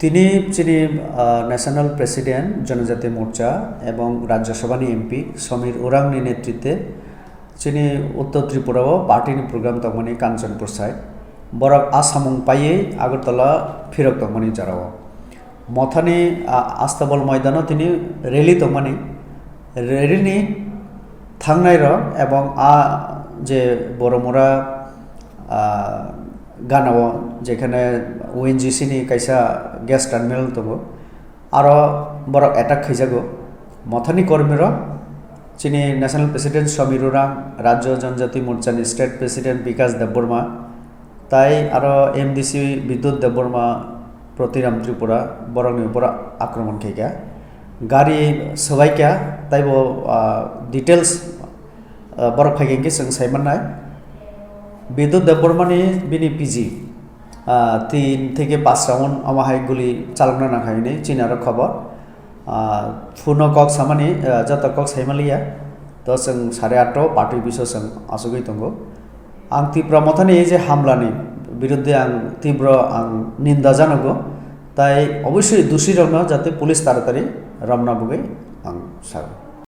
তিনি যিনি national president জনজাতি মোর্চা এবং রাজ্যসভানি এমপি সমীর ওরাংনি নেতৃত্বে যিনি উত্তর ত্রিপুরাও পার্টিनि প্রোগ্রাম তংমানি কাঞ্চনপুর সাইড বরক আসামং পাইয়ে আগরতলা ফিরক তংমানি জারাও মথানি আস্তাবল ময়দানও তিনি রেলি তংমানি রেলিनि থাংনাই এবং যে বড়মোরা গানাও যেখানে ওএনজিসিनि কাইसा গ্যাস টার্मिनेल दङ आरो बरक एटाक खैजागो मथानि कर्मीर चिनि नेशनल प्रेसिडेंट समीर उरां राज्य जनजाति मोर्चानि स्टेट प्रेसिडेंट विकास देबबर्मा ताई आरो एमडीसी विद्युत देबबर्मा प्रतिराम त्रिपुरा बरकनि ऊपर आक्रमण खैगा गाड़ी सबाइका ताइबो डिटेल्स बरक फैगेंगे जों साइमाननाय विद्युत देबबर्मानि बिनि पिजी 3 থেকে 5 রাউন্ড আমাহাই গুলি চালানো না খাইনি চিনার খবর ফুনো কক সামানি যত কক সাইমালিয়া তো जों 8:30 पार्टी बिसो जों आसुगै दंगो आं तीव्र मथानि এই যে হামলাनि বিরুদ্ধে आं तीव्र आं निंदा जानांगौ তাই অবশ্যই দোষী রং যাতে পুলিশ তাড়াতাড়ি রমনা বুগে आं সার